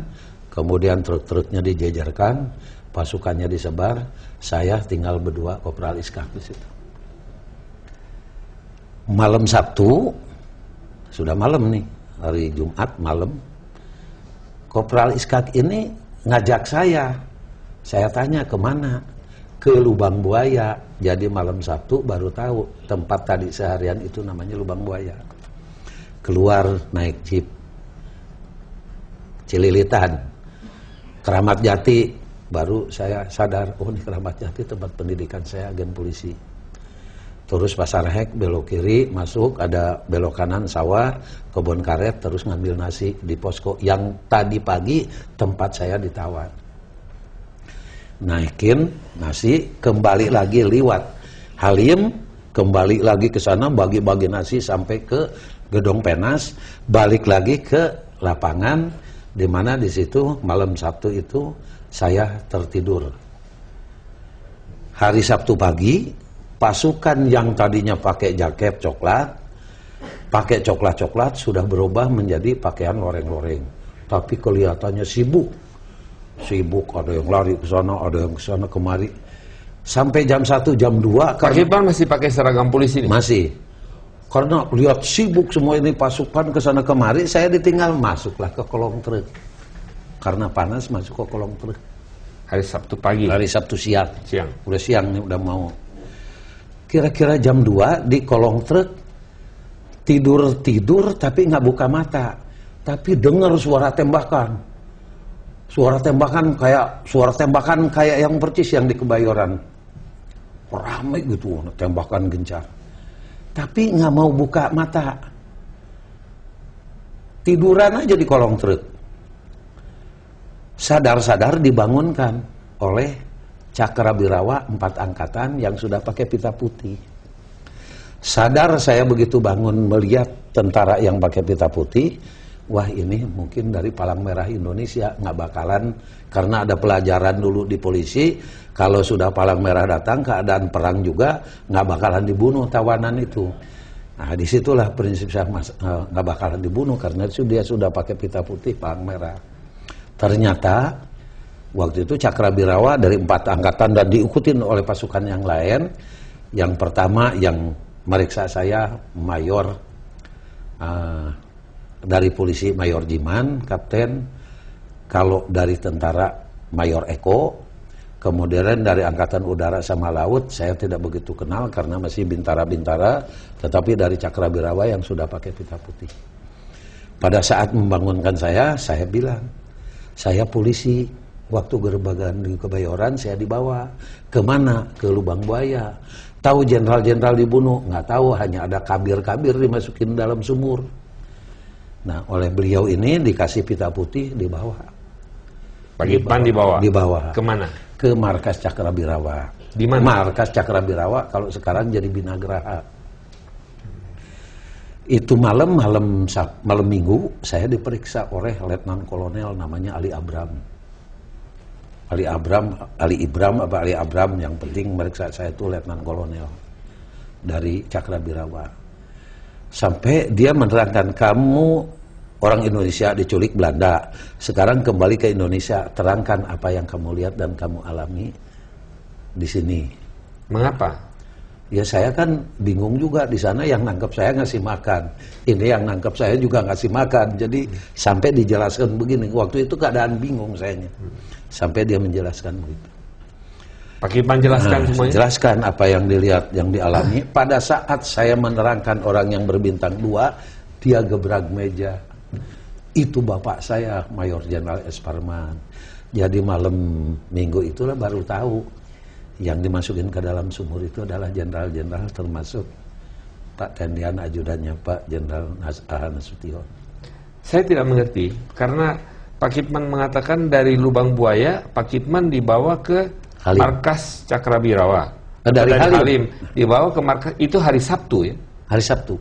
kemudian truk-truknya dijejerkan, pasukannya disebar, saya tinggal berdua Kopral Iskak di situ. Malam Sabtu, sudah malam nih, hari Jumat malam, Kopral Iskak ini ngajak saya tanya kemana, ke Lubang Buaya. Jadi malam Sabtu baru tahu tempat tadi seharian itu namanya Lubang Buaya. Keluar naik jeep Cililitan, Keramat Jati, baru saya sadar, oh ini Keramat Jati tempat pendidikan saya, agen polisi. Terus Pasar Hek, belok kiri, masuk, ada belok kanan sawah, kebun karet, terus ngambil nasi di posko yang tadi pagi tempat saya ditawan. Naikin nasi, kembali lagi liwat Halim, kembali lagi ke sana, bagi-bagi nasi sampai ke Gedung Penas, balik lagi ke lapangan, di mana di situ malam Sabtu itu saya tertidur. Hari Sabtu pagi, pasukan yang tadinya pakai jaket coklat, pakai coklat-coklat sudah berubah menjadi pakaian loreng-loreng. Tapi kelihatannya sibuk. Sibuk, ada yang lari ke sana, ada yang ke sana kemari. Sampai jam 1, jam 2. Pak Kipman masih pakai seragam polisi ini? Masih. Karena lihat sibuk semua ini pasukan ke sana kemari, saya ditinggal, masuklah ke kolong truk. Karena panas masuk ke kolong truk. Hari Sabtu pagi? Hari Sabtu siang. Siang. Udah siang nih, udah mau. Kira-kira jam 2 di kolong truk, tidur tapi nggak buka mata. Tapi dengar suara tembakan. Suara tembakan kayak yang percis yang di Kebayoran. Ramai gitu, tembakan gencar. Tapi nggak mau buka mata. Tiduran aja di kolong truk. Sadar-sadar dibangunkan oleh Cakrabirawa 4 angkatan yang sudah pakai pita putih. Sadar saya begitu bangun melihat tentara yang pakai pita putih, wah ini mungkin dari Palang Merah Indonesia, nggak bakalan, karena ada pelajaran dulu di polisi, kalau sudah Palang Merah datang keadaan perang juga nggak bakalan dibunuh tawanan itu. Nah disitulah prinsip saya nggak bakalan dibunuh karena dia sudah pakai pita putih Palang Merah. Ternyata waktu itu Cakrabirawa dari 4 angkatan dan diikutin oleh pasukan yang lain. Yang pertama yang meriksa saya mayor dari polisi Mayor Jiman, Kapten. Kalau dari tentara Mayor Eko. Kemudian dari Angkatan Udara sama Laut saya tidak begitu kenal karena masih bintara-bintara. Tetapi dari Cakrabirawa yang sudah pakai pita putih. Pada saat membangunkan saya bilang, saya polisi. Waktu gerbagan di Kebayoran saya dibawa. Kemana? Ke Lubang Buaya. Tahu jenderal-jenderal dibunuh? Nggak tahu, hanya ada kabir-kabir dimasukin dalam sumur. Nah, oleh beliau ini dikasih pita putih dibawa. Pak Kipman dibawa? Dibawa. Kemana? Ke markas Cakrabirawa. Di mana? Markas Cakrabirawa, kalau sekarang jadi Binagraha. Itu malam Minggu, saya diperiksa oleh Letnan Kolonel namanya Ali Abram. Ali Abram yang penting meriksa saya itu Letnan Kolonel dari Cakrabirawa. Sampai dia menerangkan, kamu orang Indonesia diculik Belanda, sekarang kembali ke Indonesia, terangkan apa yang kamu lihat dan kamu alami di sini. Mengapa? Ya saya kan bingung juga, di sana yang nangkep saya ngasih makan, ini yang nangkep saya juga ngasih makan. Jadi sampai dijelaskan begini, waktu itu keadaan bingung sayanya. Sampai dia menjelaskan begitu. Pak Kipman jelaskan semuanya? Jelaskan apa yang dilihat, yang dialami. Pada saat saya menerangkan orang yang berbintang 2, dia gebrak meja. Itu bapak saya, Mayor Jenderal S. Parman. Jadi malam Minggu itulah baru tahu yang dimasukin ke dalam sumur itu adalah jenderal-jenderal, termasuk Pak Tendian ajudannya Pak Jenderal Nasution. Saya tidak mengerti, karena Pak Kipman mengatakan dari Lubang Buaya, Pak Kipman dibawa ke Halim. markas Cakrabirawa. Dari Halim dibawa ke markas, itu hari Sabtu ya? Hari Sabtu.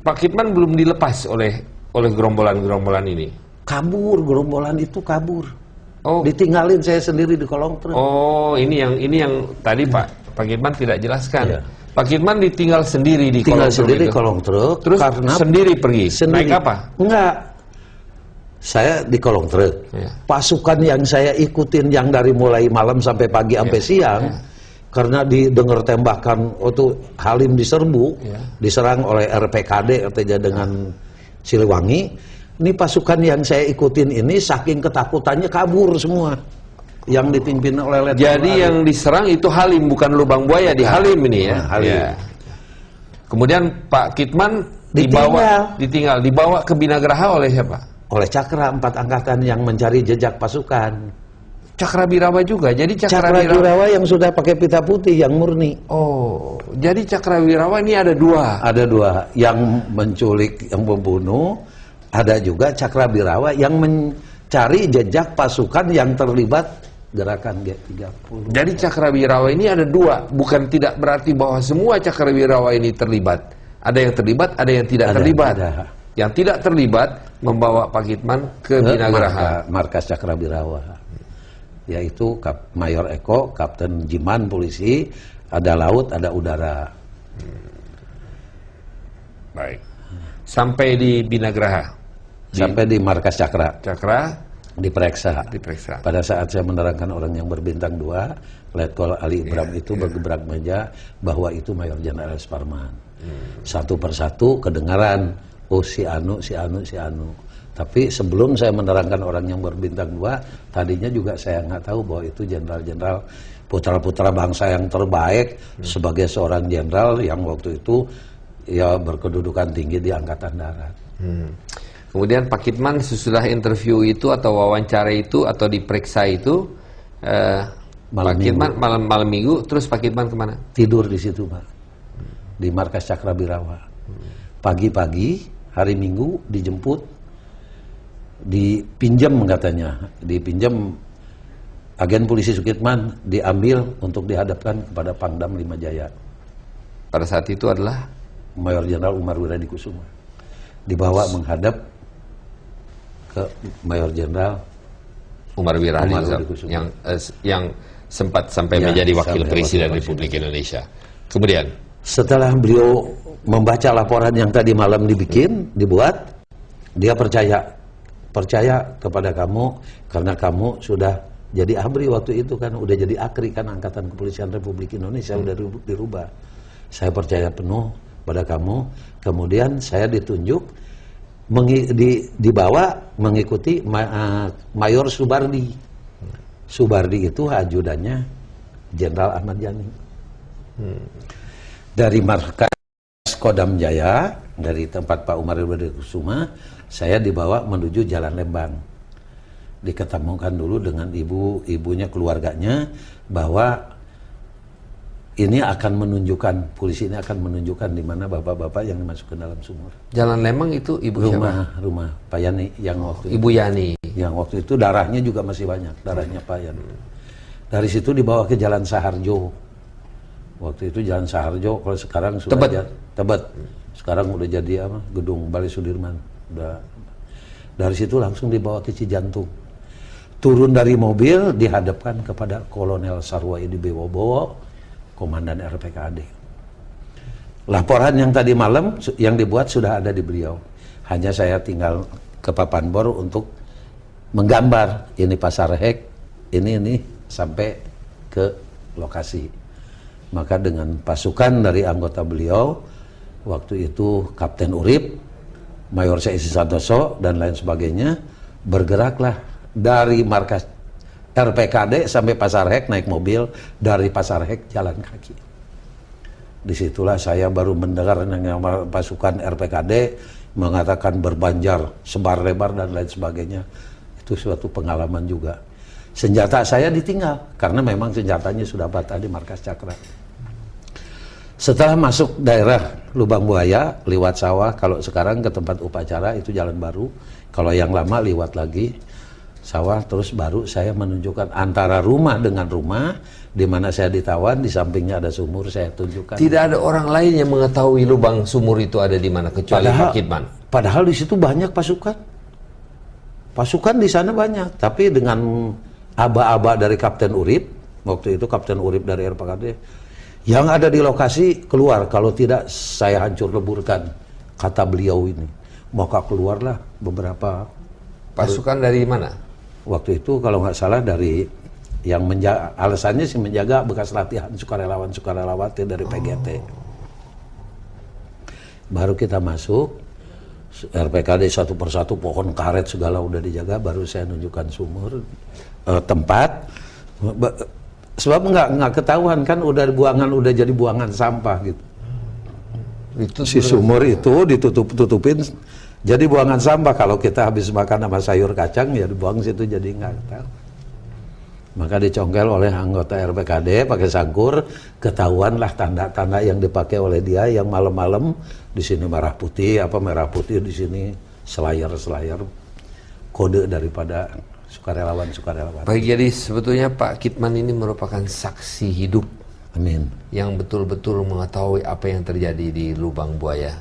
Pak Kipman belum dilepas oleh gerombolan-gerombolan ini? Kabur, gerombolan itu kabur. Oh. Ditinggalin saya sendiri di kolong truk. Oh, ini yang tadi Pak Kipman tidak jelaskan. Iya. Pak Kipman ditinggal sendiri di kolong truk. Sendiri kolong truk. Terus karena sendiri pergi. Naik apa? Enggak. Saya di kolong truk. Ya. Pasukan yang saya ikutin yang dari mulai malam sampai pagi sampai siang, karena didengar tembakan waktu Halim diserbu, diserang oleh RPKD artinya dengan Siliwangi. Ini pasukan yang saya ikutin ini saking ketakutannya kabur semua. Yang dipimpin oleh Letnan Jadi Halim. yang diserang itu Halim, bukan Lubang Buaya di Halim ini ya. Halim. Ya. Kemudian Pak Kitman dibawa ke Binagraha oleh siapa? Oleh Cakra 4 angkatan yang mencari jejak pasukan. Cakrawirawa juga. Jadi Cakrawirawa yang sudah pakai pita putih yang murni. Oh, jadi Cakrawirawa ini ada dua. Ada dua, yang menculik, yang membunuh. Ada juga Cakrawirawa yang mencari jejak pasukan yang terlibat gerakan G30. Jadi Cakrawirawa ini ada dua. Bukan tidak berarti bahwa semua Cakrawirawa ini terlibat. Ada yang terlibat, ada yang tidak terlibat. Ada. Yang tidak terlibat membawa Pak Kitman ke Binagraha. Markas Cakrawirawa. Yaitu Mayor Eko, Kapten Jiman polisi, ada laut, ada udara. Baik. Sampai di Binagraha. Sampai di markas Cakra. Cakra diperiksa. diperiksa. Pada saat saya menerangkan orang yang berbintang 2, Letkol Ali Ibram itu bergebrak meja bahwa itu Mayor Jenderal Suparman. Satu persatu kedengaran, oh si Anu. Tapi sebelum saya menerangkan orang yang berbintang 2, tadinya juga saya nggak tahu bahwa itu jenderal-jenderal putra-putra bangsa yang terbaik sebagai seorang jenderal yang waktu itu ya berkedudukan tinggi di Angkatan Darat. Kemudian Pak Kitman sesudah interview itu atau wawancara itu atau diperiksa itu, Pak Kitman malam minggu, terus Pak Kitman kemana? Tidur di situ, Pak, di markas Cakrawirawa. Pagi-pagi hari Minggu dijemput, dipinjam katanya, dipinjam agen polisi Sukitman, diambil untuk dihadapkan kepada Pangdam 5 Jaya. Pada saat itu adalah Mayor Jenderal Umar Wiradikusuma. Dibawa menghadap ke Mayor Jenderal Umar Wiradikusuma yang sempat sampai menjadi wakil presiden Republik Indonesia. Kemudian setelah beliau membaca laporan yang tadi malam dibuat, dia percaya kepada kamu karena kamu sudah jadi ABRI waktu itu kan, udah jadi AKRI kan, Angkatan Kepolisian Republik Indonesia udah dirubah. Saya percaya penuh pada kamu. Kemudian saya ditunjuk dibawa mengikuti Mayor Subardi. Subardi itu ajudannya Jenderal Ahmad Yani. Dari markas Kodam Jaya, dari tempat Pak Umar Wiradikusuma, saya dibawa menuju Jalan Lembang. Diketemukan dulu dengan ibunya, keluarganya, bahwa ini akan menunjukkan, polisi ini akan menunjukkan di mana bapak-bapak yang dimasukkan dalam sumur. Jalan Lembang itu ibu rumah Pak Yani yang waktu Ibu Yani. Yang waktu itu darahnya juga masih banyak, darahnya Pak Yani. Dari situ dibawa ke Jalan Saharjo. Waktu itu Jalan Saharjo, kalau sekarang sudah Tebet. Sekarang udah jadi apa? Gedung Balai Sudirman. Udah. Dari situ langsung dibawa ke Cijantung. Turun dari mobil dihadapkan kepada Kolonel Sarwaidi Wibowo, Komandan RPKAD. Laporan yang tadi malam yang dibuat sudah ada di beliau. Hanya saya tinggal ke papan bor untuk menggambar ini Pasar Hek, ini sampai ke lokasi. Maka dengan pasukan dari anggota beliau, waktu itu Kapten Urip, Mayor Seisi Santoso, dan lain sebagainya, bergeraklah dari markas RPKD sampai Pasar Hek naik mobil, dari Pasar Hek jalan kaki. Disitulah saya baru mendengar pasukan RPKD mengatakan berbanjar, sebar lebar, dan lain sebagainya. Itu suatu pengalaman juga. Senjata saya ditinggal, karena memang senjatanya sudah patah di markas Cakra. Setelah masuk daerah Lubang Buaya, lewat sawah, kalau sekarang ke tempat upacara itu jalan baru, kalau yang lama lewat lagi sawah, terus baru saya menunjukkan antara rumah dengan rumah, di mana saya ditawan, di sampingnya ada sumur, saya tunjukkan. Tidak ada orang lain yang mengetahui lubang sumur itu ada di mana kecuali Pak Kitman. Padahal di situ banyak pasukan. Pasukan di sana banyak, tapi dengan aba-aba dari Kapten Urip, waktu itu Kapten Urip dari RPKD, yang ada di lokasi keluar, kalau tidak saya hancur leburkan, kata beliau ini. Maka keluarlah beberapa pasukan dari mana? Waktu itu kalau nggak salah dari yang menjaga, alasannya sih menjaga bekas latihan sukarelawan-sukarelawati dari PGT. Baru kita masuk, RPKD satu persatu, pohon karet segala udah dijaga, baru saya nunjukkan sumur, tempat. Sebab nggak ketahuan kan, udah jadi buangan sampah gitu. Itu Si sumur itu ditutupin jadi buangan sampah. Kalau kita habis makan sama sayur kacang ya dibuang situ, jadi nggak tahu. Maka dicongkel oleh anggota RPKD pakai sangkur, ketahuan lah tanda-tanda yang dipakai oleh dia, yang malam-malam di sini merah putih di sini selayar kode daripada sukarelawan. Baik, jadi sebetulnya Pak Kitman ini merupakan saksi hidup. Amin. Yang betul-betul mengetahui apa yang terjadi di lubang buaya.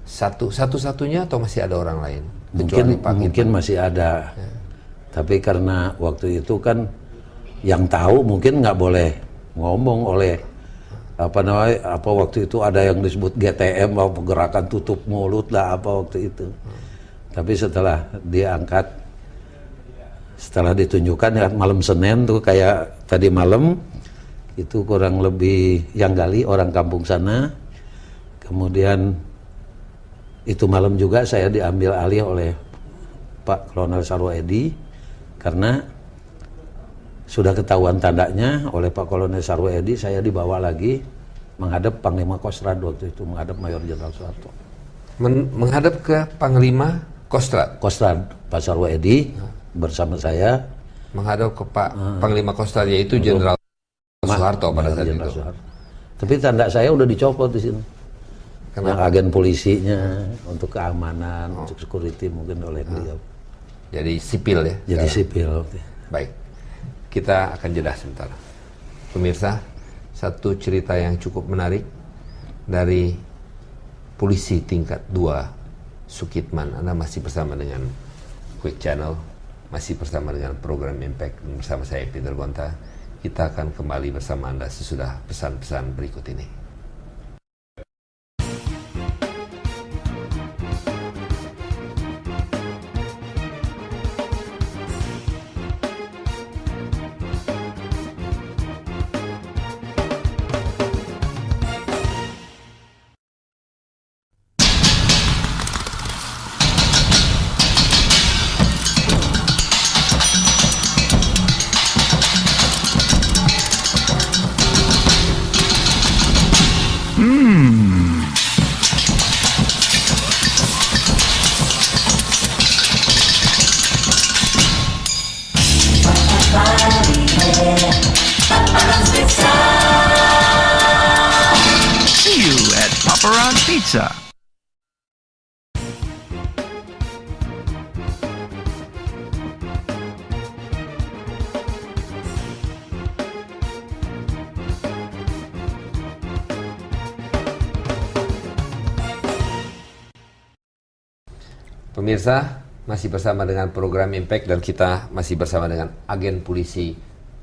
Satu-satunya atau masih ada orang lain? Mungkin masih ada. Ya. Tapi karena waktu itu kan yang tahu mungkin nggak boleh ngomong oleh apa waktu itu ada yang disebut GTM, gerakan tutup mulut lah waktu itu. Tapi setelah diangkat, setelah ditunjukkan ya malam Senin tuh kayak tadi malam itu kurang lebih yang gali orang kampung sana. Kemudian itu malam juga saya diambil alih oleh Pak Kolonel Sarwo Edi karena sudah ketahuan tandanya oleh Pak Kolonel Sarwo Edi. Saya dibawa lagi menghadap Panglima Kostrad waktu itu, menghadap Mayor Jenderal Soeharto. Menghadap ke Panglima Kostrad? Kostrad, Pak Sarwo Edi bersama saya. Menghadap ke Pak Panglima Kostrad, yaitu Jenderal Soeharto pada saat itu. Soeharto. Tapi tanda saya udah dicopot di sini. Yang agen polisinya untuk keamanan, untuk security mungkin oleh beliau. Jadi sipil ya? Jadi sipil. Baik, kita akan jeda sebentar. Pemirsa, satu cerita yang cukup menarik dari polisi tingkat 2 Sukitman. Anda masih bersama dengan Quick Channel, masih bersama dengan program Impact bersama saya Peter Gonta. Kita akan kembali bersama Anda sesudah pesan-pesan berikut ini. See you at Paparazzi Pizza. Pemirsa, masih bersama dengan program Impact dan kita masih bersama dengan agen polisi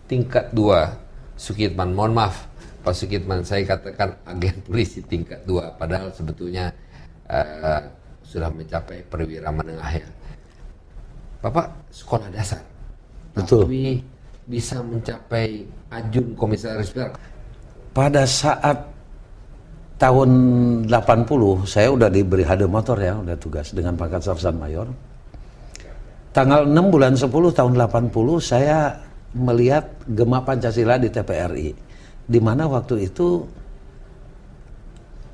tingkat 2 Sukitman. Mohon maaf Pak Sukitman, saya katakan agen polisi tingkat 2 padahal sebetulnya sudah mencapai perwira menengah ya. Bapak sekolah dasar. Betul. Tapi bisa mencapai ajun komisaris besar. Pada saat tahun 80 saya udah diberi hade motor ya, udah tugas dengan pangkat Sarsan Mayor. Tanggal 6 bulan 10 tahun 80 saya melihat Gema Pancasila di TPRI, di mana waktu itu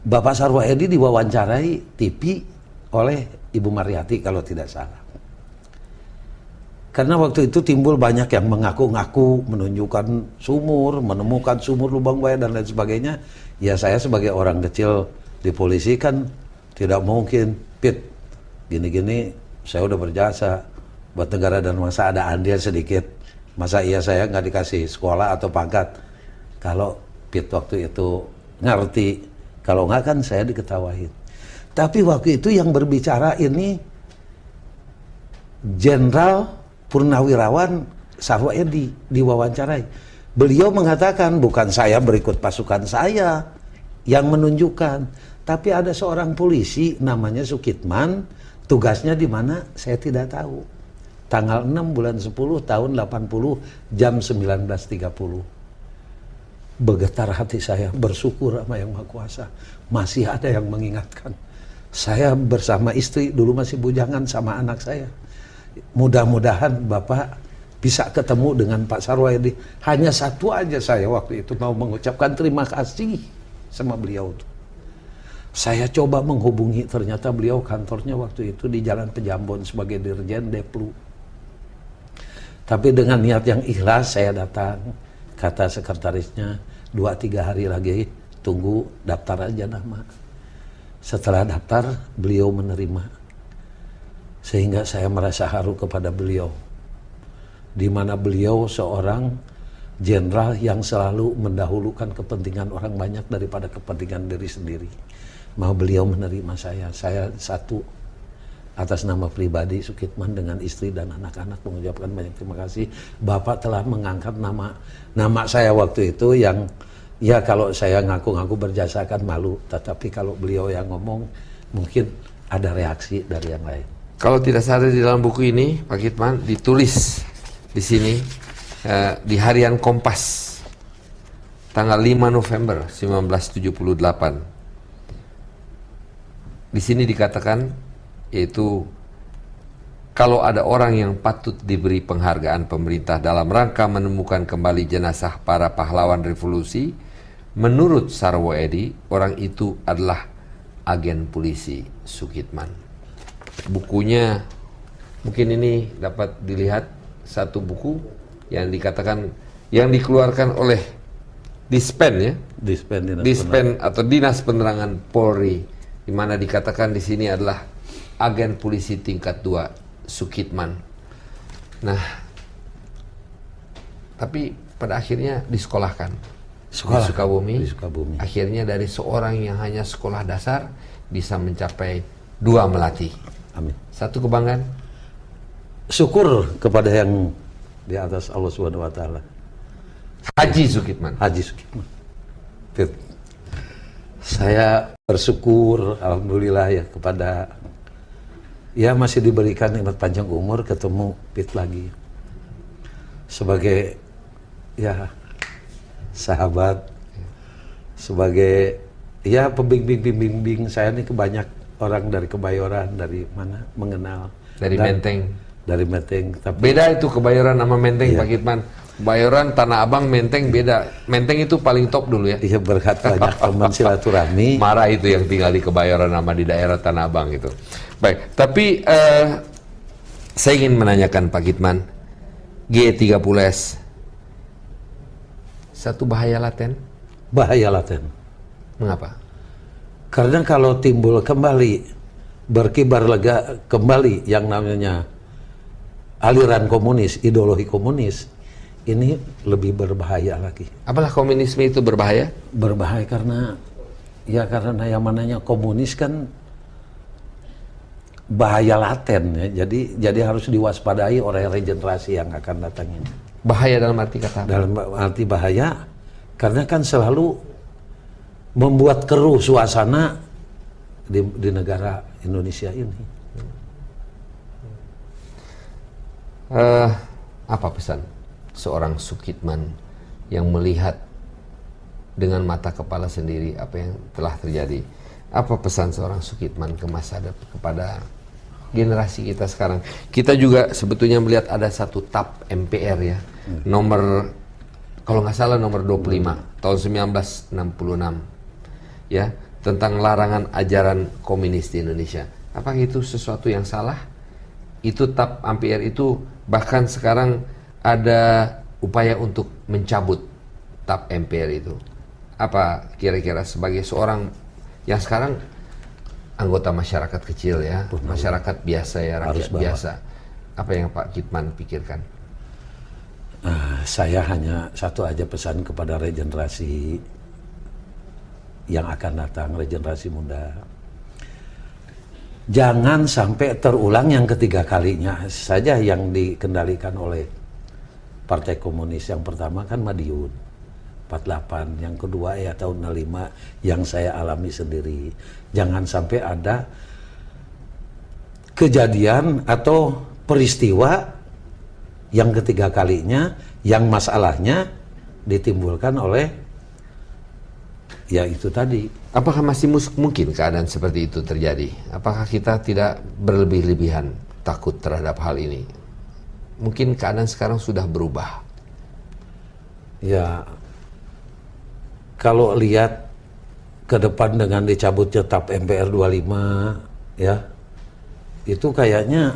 Bapak Sarwo Edi diwawancarai TV oleh Ibu Mariati kalau tidak salah. Karena waktu itu timbul banyak yang mengaku-ngaku menunjukkan sumur, menemukan sumur lubang buaya dan lain sebagainya. Ya saya sebagai orang kecil di polisi kan tidak mungkin, Pit, gini-gini saya udah berjasa buat negara dan bangsa, ada andil sedikit. Masa iya saya nggak dikasih sekolah atau pangkat? Kalau Pit waktu itu ngerti, kalau nggak kan saya diketawain. Tapi waktu itu yang berbicara ini Jenderal Purnawirawan Sarwo Edi diwawancarai. Beliau mengatakan bukan saya berikut pasukan saya yang menunjukkan, tapi ada seorang polisi namanya Sukitman, tugasnya di mana saya tidak tahu. Tanggal 6 bulan 10 tahun 80 jam 19.30. Bergetar hati saya, bersyukur sama Yang Maha Kuasa. Masih ada yang mengingatkan. Saya bersama istri, dulu masih bujangan, sama anak saya. Mudah-mudahan Bapak bisa ketemu dengan Pak Sarwoedi. Hanya satu aja saya waktu itu mau mengucapkan terima kasih sama beliau tuh. Saya coba menghubungi, ternyata beliau kantornya waktu itu di Jalan Pejambon sebagai Dirjen Deplu. Tapi dengan niat yang ikhlas saya datang, kata sekretarisnya 2-3 hari lagi tunggu daftar aja nama. Setelah daftar beliau menerima, sehingga saya merasa haru kepada beliau, di mana beliau seorang jenderal yang selalu mendahulukan kepentingan orang banyak daripada kepentingan diri sendiri. Mau beliau menerima saya satu atas nama pribadi Sukitman dengan istri dan anak-anak mengucapkan banyak terima kasih. Bapak telah mengangkat nama saya waktu itu yang ya kalau saya ngaku-ngaku berjasa kan malu, tetapi kalau beliau yang ngomong mungkin ada reaksi dari yang lain. Kalau tidak salah di dalam buku ini, Pak Kitman, ditulis di sini di Harian Kompas tanggal 5 November 1978. Di sini dikatakan, yaitu kalau ada orang yang patut diberi penghargaan pemerintah dalam rangka menemukan kembali jenazah para pahlawan revolusi, menurut Sarwoedi, orang itu adalah agen polisi Sukitman. Bukunya, mungkin ini dapat dilihat, satu buku yang dikatakan, yang dikeluarkan oleh Dispen ya, Dispen atau Dinas Penerangan Polri, di mana dikatakan di sini adalah agen polisi tingkat 2 Sukitman. Nah, tapi pada akhirnya disekolahkan di Sukabumi. Akhirnya dari seorang yang hanya sekolah dasar bisa mencapai 2 melati. Amin. Satu kebanggaan. Syukur kepada yang di atas Allah Subhanahu wa taala. Haji Sukitman. Saya bersyukur alhamdulillah ya kepada ya masih diberikan nikmat panjang umur, ketemu Pit lagi sebagai ya sahabat, sebagai ya pembimbing saya nih, kebanyak orang dari Kebayoran, dari mana mengenal dari Menteng. Tapi beda itu Kebayoran sama Menteng, iya. Pak Kitman. Kebayoran, Tanah Abang, Menteng beda. Menteng itu paling top dulu ya. Iya, berkat banyak teman silaturahmi. Marah itu yang tinggal di Kebayoran sama di daerah Tanah Abang itu. Baik, tapi saya ingin menanyakan Pak Kitman, G30S satu bahaya laten? Bahaya laten. Mengapa? Karena kalau timbul kembali, berkibar lega kembali yang namanya aliran komunis, ideologi komunis, ini lebih berbahaya lagi. Apalah komunisme itu berbahaya? Berbahaya karena yang mananya komunis kan bahaya laten ya. Jadi harus diwaspadai oleh regenerasi yang akan datang ini. Bahaya dalam arti kata apa? Dalam arti bahaya karena kan selalu membuat keruh suasana di negara Indonesia ini. Apa pesan seorang Sukitman yang melihat dengan mata kepala sendiri apa yang telah terjadi? Apa pesan seorang Sukitman ke masa depan kepada generasi kita sekarang? Kita juga sebetulnya melihat ada satu TAP MPR ya, nomor kalau nggak salah nomor 25 tahun 1966 ya, tentang larangan ajaran komunis di Indonesia. Apakah itu sesuatu yang salah? Itu TAP MPR itu bahkan sekarang ada upaya untuk mencabut TAP MPR itu. Apa kira-kira sebagai seorang yang sekarang anggota masyarakat kecil ya, masyarakat biasa ya, rakyat biasa, apa yang Pak Kitman pikirkan? Saya hanya satu aja pesan kepada regenerasi yang akan datang, regenerasi muda. Jangan sampai terulang yang ketiga kalinya saja yang dikendalikan oleh Partai Komunis. Yang pertama kan Madiun 48, yang kedua ya tahun 65 yang saya alami sendiri. Jangan sampai ada kejadian atau peristiwa yang ketiga kalinya yang masalahnya ditimbulkan oleh ya itu tadi. Apakah masih mungkin keadaan seperti itu terjadi? Apakah kita tidak berlebih-lebihan takut terhadap hal ini? Mungkin keadaan sekarang sudah berubah. Ya, kalau lihat ke depan dengan dicabutnya TAP MPR 25, ya, itu kayaknya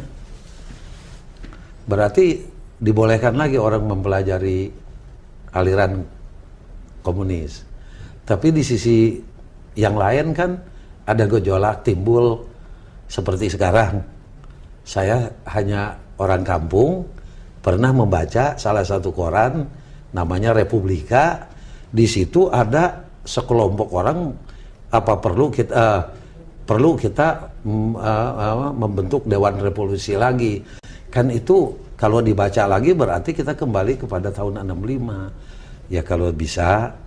berarti dibolehkan lagi orang mempelajari aliran komunis. Tapi di sisi yang lain kan ada gejolak timbul seperti sekarang. Saya hanya orang kampung, pernah membaca salah satu koran namanya Republika. Di situ ada sekelompok orang perlu kita membentuk Dewan Revolusi lagi. Kan itu kalau dibaca lagi berarti kita kembali kepada tahun 65. Ya kalau bisa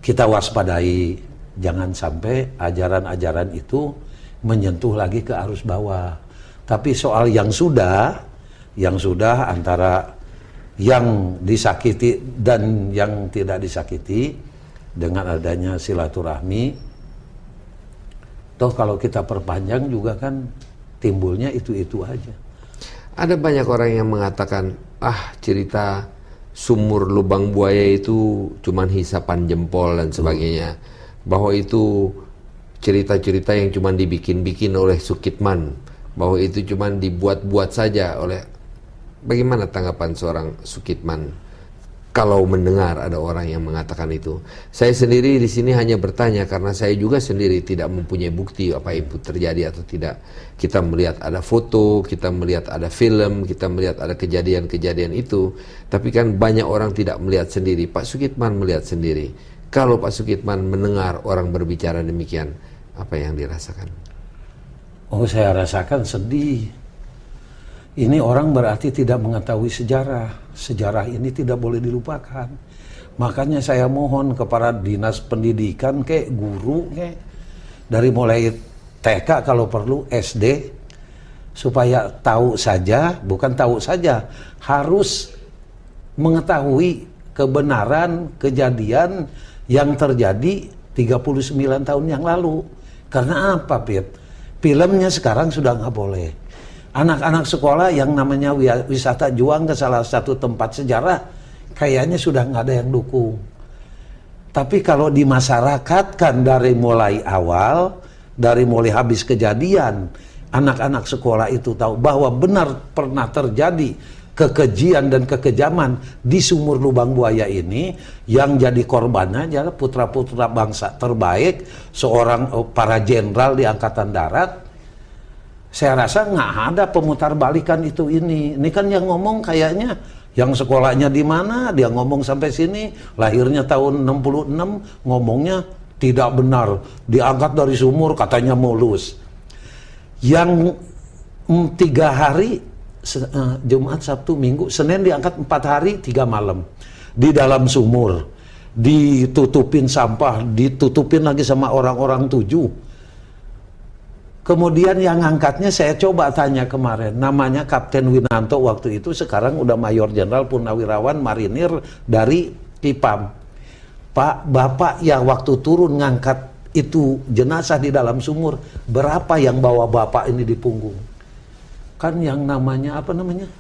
kita waspadai, jangan sampai ajaran-ajaran itu menyentuh lagi ke arus bawah. Tapi soal yang sudah antara yang disakiti dan yang tidak disakiti dengan adanya silaturahmi, toh kalau kita perpanjang juga kan timbulnya itu-itu aja. Ada banyak orang yang mengatakan, cerita sumur lubang buaya itu cuman hisapan jempol dan sebagainya. Bahwa itu cerita-cerita yang cuman dibikin-bikin oleh Sukitman. Bahwa itu cuman dibuat-buat saja oleh... Bagaimana tanggapan seorang Sukitman kalau mendengar ada orang yang mengatakan itu? Saya sendiri di sini hanya bertanya karena saya juga sendiri tidak mempunyai bukti apa itu terjadi atau tidak. Kita melihat ada foto, kita melihat ada film, kita melihat ada kejadian-kejadian itu. Tapi kan banyak orang tidak melihat sendiri. Pak Sukitman melihat sendiri. Kalau Pak Sukitman mendengar orang berbicara demikian, apa yang dirasakan? Oh, saya rasakan sedih. Ini orang berarti tidak mengetahui sejarah. Sejarah ini tidak boleh dilupakan. Makanya saya mohon kepada dinas pendidikan, guru, dari mulai TK kalau perlu, SD, supaya tahu saja, bukan tahu saja, harus mengetahui kebenaran kejadian yang terjadi 39 tahun yang lalu. Karena apa, Pip? Filmnya sekarang sudah nggak boleh. Anak-anak sekolah yang namanya wisata juang ke salah satu tempat sejarah, kayaknya sudah nggak ada yang dukung. Tapi kalau di masyarakat kan dari mulai awal, dari mulai habis kejadian, anak-anak sekolah itu tahu bahwa benar pernah terjadi kekejian dan kekejaman di sumur lubang buaya ini. Yang jadi korbannya adalah putra-putra bangsa terbaik, seorang para jenderal di Angkatan Darat. Saya rasa nggak ada pemutar balikan itu ini. Ini kan yang ngomong kayaknya yang sekolahnya di mana, dia ngomong sampai sini, lahirnya tahun 66, ngomongnya tidak benar. Diangkat dari sumur katanya mulus. Yang 3 hari, Jumat, Sabtu, Minggu, Senin diangkat 4 hari 3 malam. Di dalam sumur. Ditutupin sampah, ditutupin lagi sama orang-orang 7. Kemudian yang ngangkatnya saya coba tanya kemarin, namanya Kapten Winanto waktu itu, sekarang udah Mayor Jenderal Purnawirawan Marinir dari Kipam. Pak, Bapak yang waktu turun ngangkat itu jenazah di dalam sumur, berapa yang bawa Bapak ini di punggung? Kan yang namanya, apa namanya?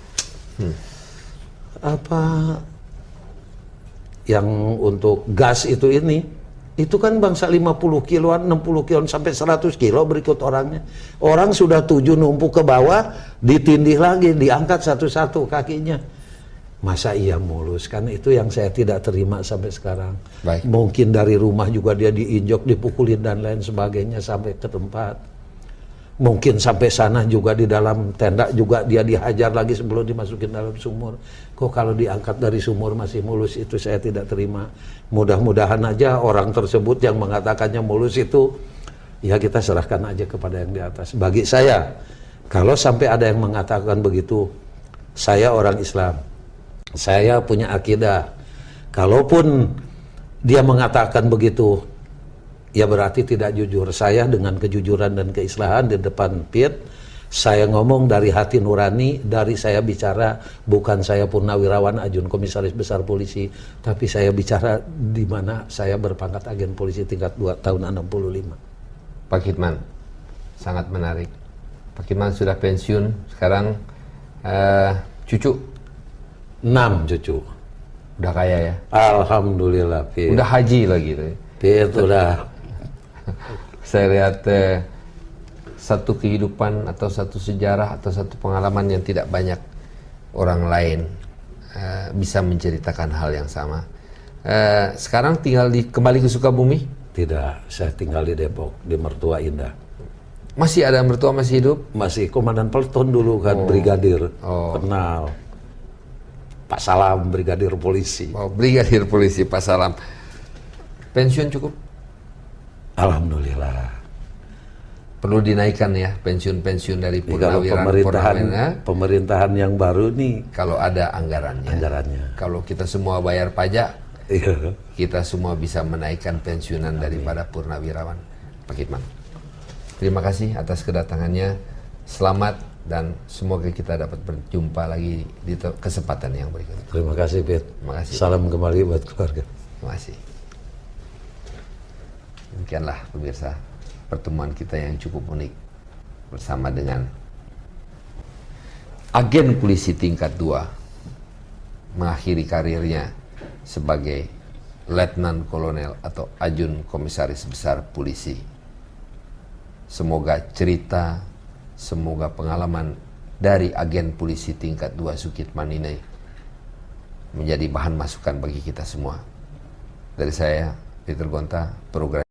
Yang untuk gas itu kan bangsa 50 kiloan, 60 kiloan, sampai 100 kilo berikut orangnya. Orang sudah 7 numpuk ke bawah, ditindih lagi, diangkat satu-satu kakinya. Masa iya mulus? Kan itu yang saya tidak terima sampai sekarang. Baik. Mungkin dari rumah juga dia diinjok, dipukulin dan lain sebagainya sampai ke tempat. Mungkin sampai sana juga di dalam tenda juga dia dihajar lagi sebelum dimasukin dalam sumur. Kok kalau diangkat dari sumur masih mulus, itu saya tidak terima. Mudah-mudahan aja orang tersebut yang mengatakannya mulus itu, ya kita serahkan aja kepada yang di atas. Bagi saya, kalau sampai ada yang mengatakan begitu, saya orang Islam, saya punya akidah. Kalaupun dia mengatakan begitu, ya berarti tidak jujur. Saya dengan kejujuran dan keislahan di depan Piet Saya ngomong dari hati nurani, dari saya bicara, bukan saya Purnawirawan Ajun Komisaris Besar Polisi, tapi saya bicara di mana saya berpangkat agen polisi tingkat 2 tahun 65. Pak Kitman, sangat menarik. Pak Kitman sudah pensiun, sekarang cucu 6 cucu. udah kaya ya. Alhamdulillah, Pit. Udah haji lagi tuh. Pit, udah. Saya lihat satu kehidupan atau satu sejarah atau satu pengalaman yang tidak banyak orang lain bisa menceritakan hal yang sama. Sekarang tinggal kembali ke Sukabumi? Tidak, saya tinggal di Depok, di Mertua Indah. Masih ada mertua, masih hidup? Masih komandan peleton dulu kan, brigadir. Oh. Kenal. Pak Salam, brigadir polisi. Oh, brigadir polisi Pak Salam. Pensiun cukup? Alhamdulillah. Perlu dinaikkan ya pensiun-pensiun dari Kalau purnawirawan. pemerintahan yang baru nih, Kalau ada anggarannya. Kalau kita semua bayar pajak, iya. kita semua bisa menaikkan pensiunan daripada purnawirawan. Pak Kitman, terima kasih atas kedatangannya. Selamat dan semoga kita dapat berjumpa lagi di kesempatan yang berikutnya. Terima kasih, Pit. Terima kasih. Salam kembali buat keluarga. Terima kasih. Demikianlah pemirsa pertemuan kita yang cukup unik bersama dengan agen polisi tingkat 2 mengakhiri karirnya sebagai Letnan Kolonel atau Ajun Komisaris Besar Polisi. Semoga cerita, semoga pengalaman dari agen polisi tingkat 2 Sukitman ini menjadi bahan masukan bagi kita semua. Dari saya, Peter Gonta, program